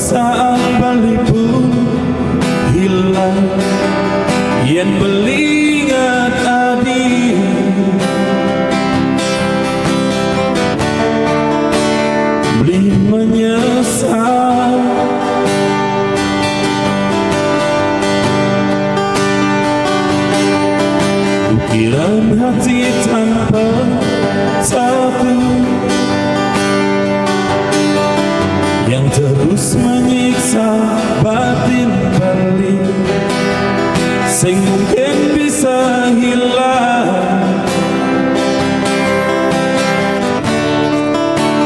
perasaan bali pun hilang yen belingat adi beli menyesal ukiran hati tanpa satu yang terus menyiksa batin balik sing mungkin bisa hilang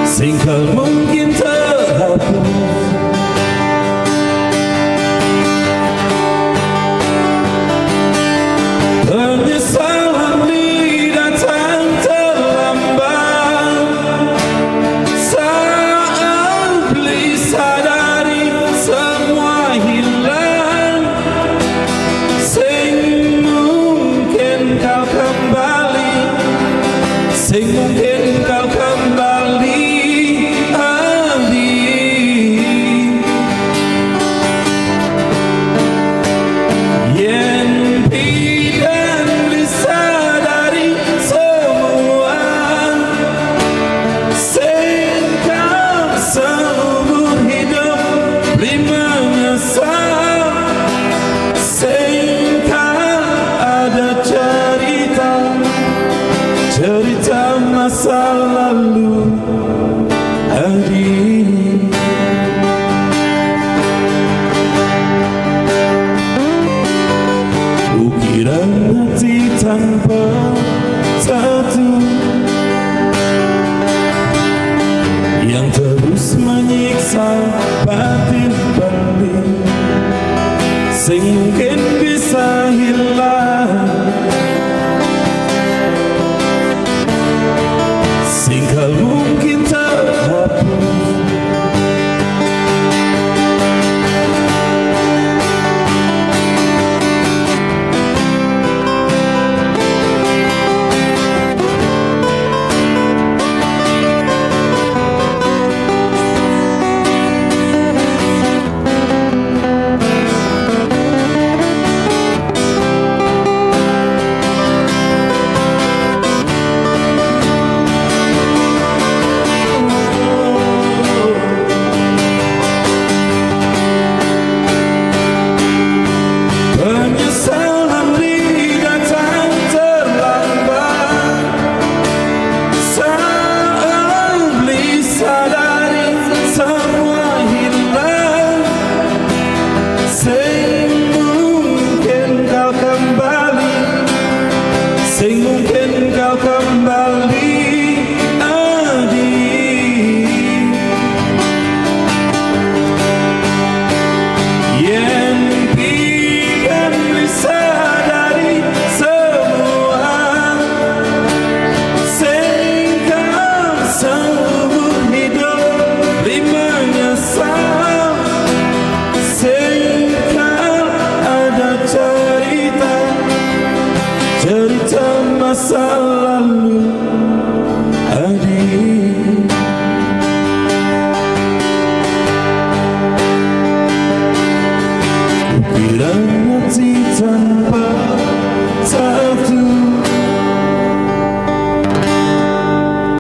sing kal mungkin terhapus penyesalan ini datang terlambat saat beli sadari semua hilang sing mungkin kau kembali sing mungkin kau kembali cerita masa lalu hari ukiran hati tanpa satu yang terus menyiksa batin balik sing